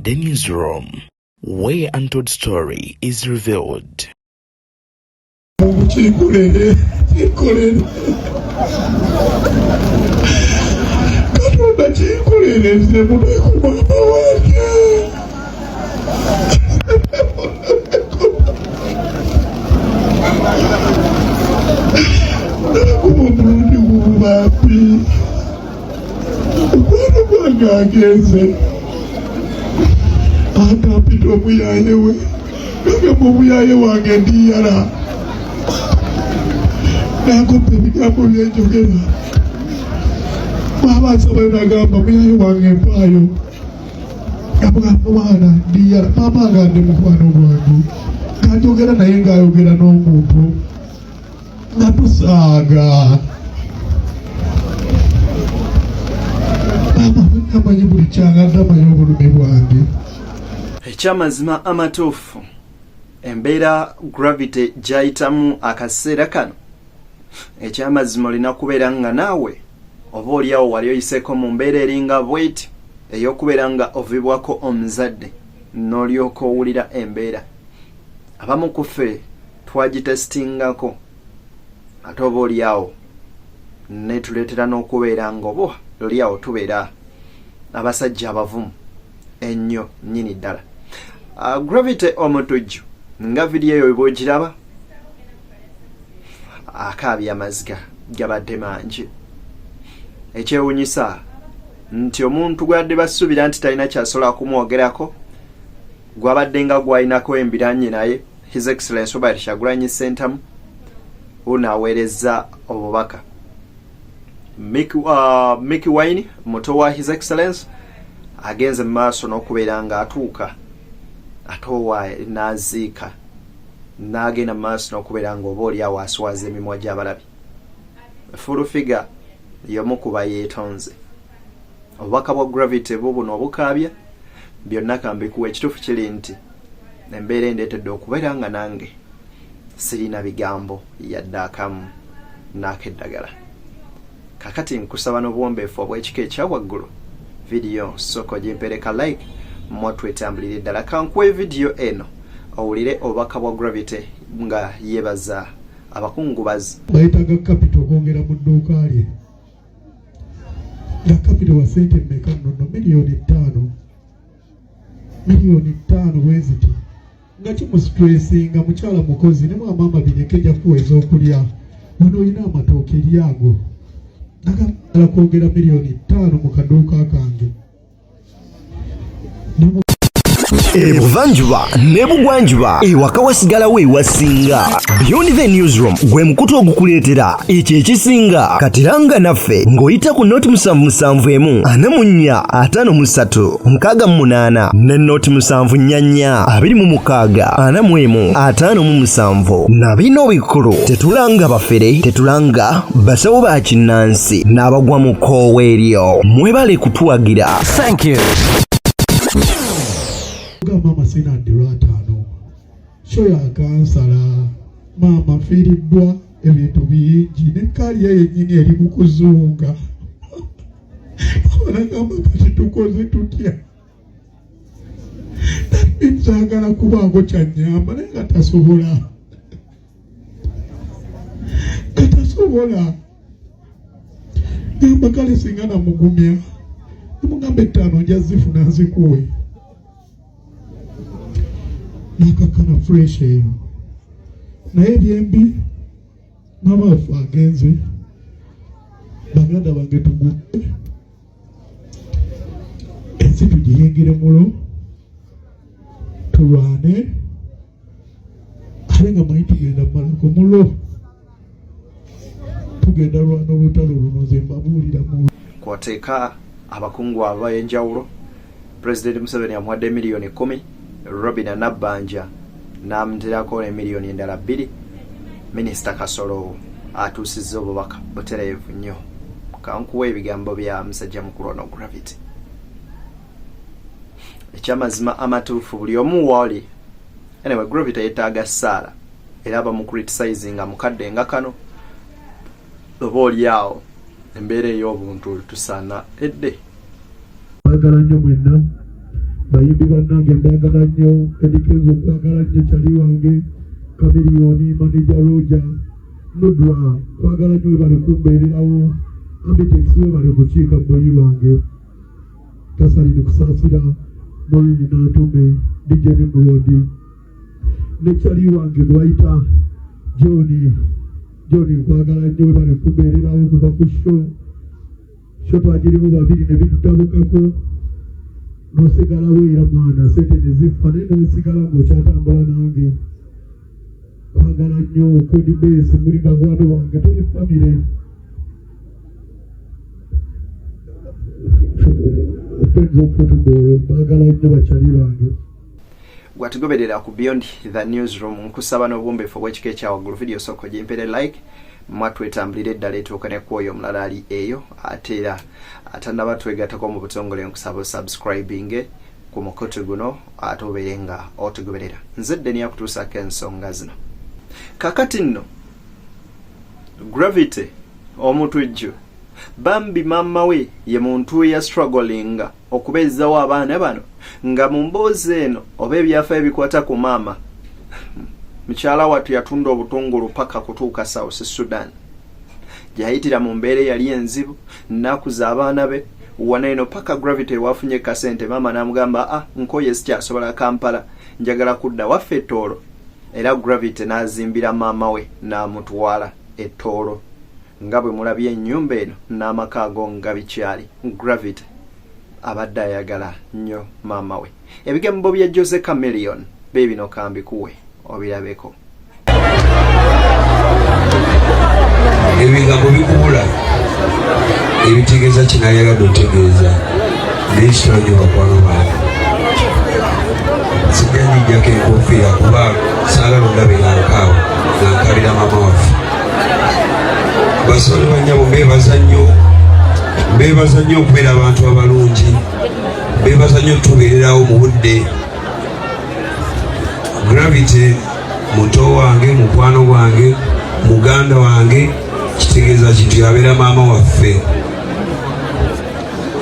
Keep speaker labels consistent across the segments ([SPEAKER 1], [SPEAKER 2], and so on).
[SPEAKER 1] The newsroom, where untold story is revealed.
[SPEAKER 2] Akapita muyaye we kama muyaye wange ndiyala nakupa ebigambo byenjogera mwabasaba nagamba muyaye wange mpaayo nagamba mwana ndiyala mama agande mukwano gwange kanjogera naye ngaayogera n'omuntu nga tusaaga amanyi buli kyanga ndamanyi obulumi bwange.
[SPEAKER 3] Ekyamazima amatuufu embeera gravity gyayitamu akaseera kano ekyamazima olina kubeera nga naawe oba oliawo wali oyiseeko mu mbeera eringa bweti ey'okubeera nga ovibwako omuzadde n'olyoka owulira embeera. Abamu ku ffe twagitesitingako ate oba oliawo ne tuleetera n'okubeera nga oba oliawo tubeera abasajja abavumu ennyo nnyini ddala. Gravity Omutujju nga video eyo bw'ogiraba akaabya amaziga gabadde mangi. Ekyewuunyisa nti omuntu gwadde basuubira nti talina kyasobola kumwogerako gwabadde nga gw'alinako embiranye naye His Excellency Robert Kyagulanyi Ssentamu unaaweereza obubaka. Mickey Wine muto wa His Excellency agenze mu maaso n'okubeera nga atuuka atowa n'aziika n'agenda mu maaso n'okubeera nga oba oliawo aswaza emimwa gy'abalabi. Fullfigure y'omu ku bayeetonze. Obubaka bwa gravity buno obukaabya byonna kambikuwa ekituufu kiri nti embeera endeetedde okubeera nga nange sirina bigambo yadde akamu n'akeddagala. Kakati nkusaba n'obuwombeefu obw'ekika ekyawaggulu video soko gimpereka like mwatwetambulire ddala kankuwe video eno owulire obubaka bwa gravity nga yebaza abakungubazi.
[SPEAKER 2] Bayitaga capital kwongera mu dduuka lye nga capital wa sente mmeka nno milioni 5 bweziti nga kimusitresinga mukyala mukozi ne maama binyeke ja kuweza okulya wano olina amatooke eryago nagala kwongera milioni 5 mu kaduuka kange.
[SPEAKER 4] Ebuvanjuba ne bugwanjuba ewaka wasigalawo ewasinga. Beyond the Newsroom gwe mukutu ogukuleetera ekyo ekisinga katiranga naffe ng'oyita ku noti 774 ne noti 744 na bino bikulu tetulanga bafere tetulanga basawo ba kinnansi n'abagwa mu koowa eryo mwebale kutuwagira. Thank you.
[SPEAKER 2] Mama sina ndiratano shoya kansala mama firidwa ebintu bingi ne kali yenyini eri mukuzunga abagamba kati tukoze tutya nzagala kubango kyanyamba naye katasobola gamba kale singa namugumya nimugamba 5 nja zifuna nzikuwe nakakana fresh eyo naye byembi n'abaafu agenze baganda bange tugume ensi tugiyingire mulo tulwane ate nga manyi tugenda malako mulo tugenda lwana olutalo luno ze mbabuulira mulo.
[SPEAKER 3] Kwateeka abakungu ab'enjawulo President Museveni amuwadde milioni 10 Robina Nabbanja n'amuterako ne milioni endala 2. Minisita Kasolo atuusizza obubaka butereevu nnyo. Kankuwa ebigambo bya musajja mukulu ono Gravity. Ekyamazima amatuufu buli omu wali. Anyway, Gravity yeetaaga ssaala era bamucriticizing mukadde nga kano oba oliawo embeera ey'obuntu tusaana edde.
[SPEAKER 2] Bagala nnyo mwenna bayimbi bannange mbagala nnyo Edikenzo nkwagala nnyo kyali wange Kamiliyoni Manija Roja Nudra kwagala nnyo bali kumbeererawo Ambitex we bali kukiika mboyi wange Tasalini kusaasira Morini n'atume DJ Nimrodi ne kyali wange lwayita Joni nkwagala nnyo we bali kumbeererawo kuva ku show twagirimu babiri ne bitutabukako nosigala weera mwana sente nezifa naye nosigala ng'okyatambula nange kwagala nnyo Kodi Base muri bagwano wange tuli famire friends of football bagala nnyo bakyali bange
[SPEAKER 3] gwatugoberera ku Beyond the Newsroom nkusaba n'obwombeefu bw'ekika ekyawaggulu video soko gimpere like mwatwetambulira eddala etuuka ne kwoyo omulala ali eyo ate era atannaba twegattako mu butongole nkusaba subscribing ku mukutu guno ate obeere nga otugoberera nze ddeni yakutuusako ensonga zino kakati nno Gravity Omutujju bambi maama we ye muntu ya struggling okubeezawo abaana bano nga mu mboozi eno oba ebyafa ebikwata ku maama mukyala watu yatunda obutungulu paka kutuuka South Sudan yayitira mu mbeera yali enzibu nakuza abaana be wana eno paka Gravity wafunye kasente maama namugamba nkoye sikyasobola Kampala njagala kudda waffe ettoolo era Gravity nazimbira maama we namutwala ettoolo nga bwe mulabye ennyumba eno n'amaka ago nga bikyali Gravity abadde ayagala nnyo maama we ebigambo bya Jose Chameleon beebino kambikuwe obirabeko
[SPEAKER 5] ebigambo bikubula ebitegeeza kinayagadde otegeeza n'ekitolanyo bakwano bange sijja njijjako enkofiira kuba saagala ondabe nankaawa nankabira maama waffe basole banyabo mbeebaza nnyo okubeera abantu abalungi mbeebaza nnyo tubeererawo mu budde Gravity muto wange mukwano gwange muganda wange kitegeeza kintu yabeera maama waffe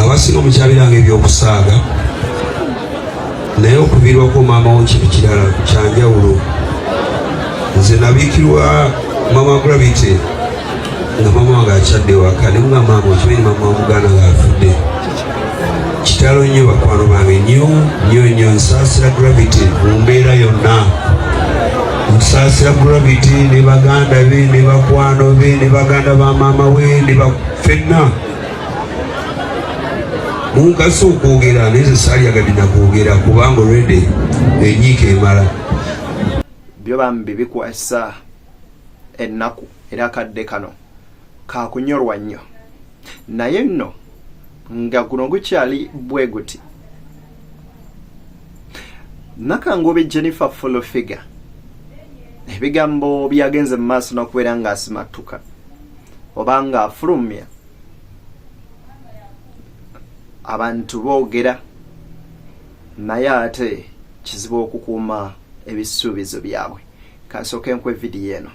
[SPEAKER 5] abasinga omukyabiranga ebyokusaaga naye okuviirwako maama wo kintu kirala kyanjawulo nze nabiikirwa maama Gravity nga maama wange akyadde waka ne nga maama okimanyi maama wamuganda ng'afudde kitalo nnyo bakwano bange nnyo nsaasira Gravity mu mbeera yonna nsaasira Gravity ne baganda be ne bakwano be ne baganda ba maama we ne bafenna munkasi okwogera naye ze saalyagadde nakwogera kubanga olwedde enyiika emala
[SPEAKER 3] byo bambi bikwasa ennaku era kadde kano kakunyorwa nnyo naye nno nga guno gukyali bwe guti Nakangobe Jennifer Fullfigure ebigambo byagenze mu maaso n'okubeera ng'asimatuka oba ng'afulumya abantu boogera naye ate kizibu okukuuma ebisuubizo byabwe kansooka enkwe vidiyo eno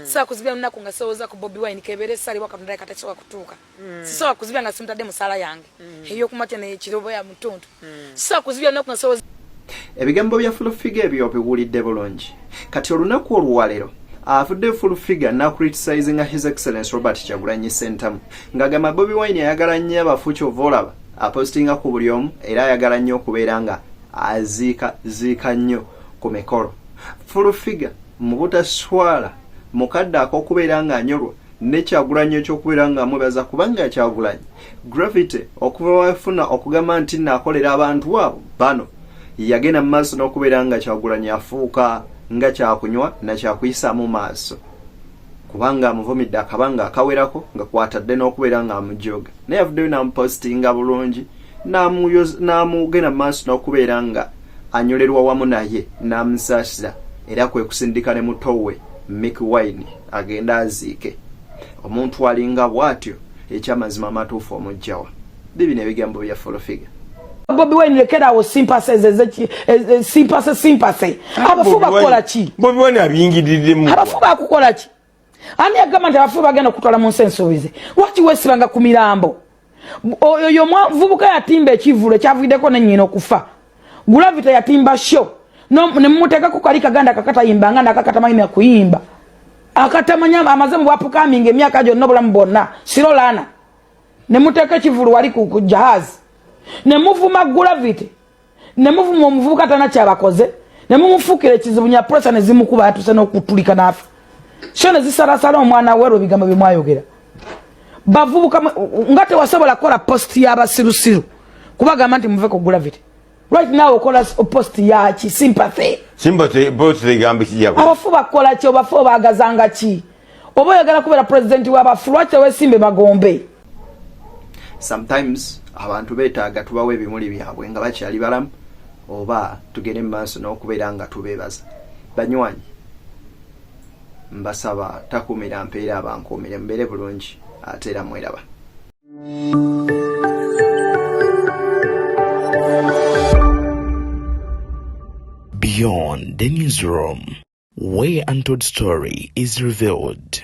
[SPEAKER 6] Sasa kuzibia mnaku nga soza ku Bobi Wine kebere sali wakatonda katachiwa kutuka. Sasa kuzibia nga simtade musala yange. Hiyo kumate ne kirobo ya mutuntu. Sasa kuzibia mnaku nga soza
[SPEAKER 3] ebigambo bya Fullfigure by'obiwulidde bulungi. Kati olunaku olwalero afudde Fullfigure na criticizing His Excellency Robert Kyagulanyi Ssentamu ng'agamba Bobi Wine ayagala nnyo abafuuki ovolaba apostinga ku buli omu era ayagala nnyo okubeera nga aziika nnyo ku mikolo. Fullfigure mu butaswala mukadde akokubeera nga anyolwa ne Kyagulanyi ekyokubeera nga amwebaza kubanga Kyagulanyi Gravity okuva wafuna okugamba nti naakolera abantu abo bano yagenda mu maaso n'okubeera nga Kyagulanyi afuuka nga kyakunywa na kyakuyisaamu maaso kubanga amuvumidde akabanga akawerako nga kwatadde n'okubeera nga amujoga naye avuddeyo n'amupostinga bulungi n'amugenda mu maaso n'okubeera nga anyolerwa wamu naye n'amusaasira era kwe kusindika ne muto we Mick Wine agenda aziike omuntu alinga bwatyo ekyamazima amatuufu omujjawa bibino ebigambo bya Fullfigure.
[SPEAKER 6] Bobi Wine lekera wo sympathy abafuba kola ki
[SPEAKER 7] Bobi Wine abiyingiriddemu
[SPEAKER 6] abafuba akukola ki ani agamba nti abafuba bagenda kutwala mu nsensobize waki wesibanga ku mirambo oyo mvubuka yatimba ekivulo kyavuddeko ne nnyina okufa Gravity yatimba show no nemuteka kukalika ganda kakata yimba nganda kakata mayime kuyimba akatamanya amazemu wapuka minge myaka jo nobula mbona sirolana nemuteka kivulu wali ku jahazi nemuvuma Gravity nemuvuma omuvubuka tana kyabakoze nemumufukire kizibunya pressure nezimukuba atuse n'okutulika nafa shone zisarasala omwana wero bigambo bimwayogera bavubuka ngate wasobola kola post y'abasirusiru kubagamba nti muve ku Gravity right now kola post ya ki sympathy
[SPEAKER 7] post gambi kijako
[SPEAKER 6] abafu bakola ki obafu bagazanga ki obo yagala kubera president w'abafu lwaki wesimbe magombe.
[SPEAKER 3] Sometimes abantu betaaga tubawe ebimuli byabwe nga bakyali balamu oba tugere maaso n'okubeera nga tubeebaza. Banywanyi mbasaba takumira mpeera abankuumire mbeere bulungi ate era mweraba.
[SPEAKER 1] Beyond the newsroom, where untold story is revealed.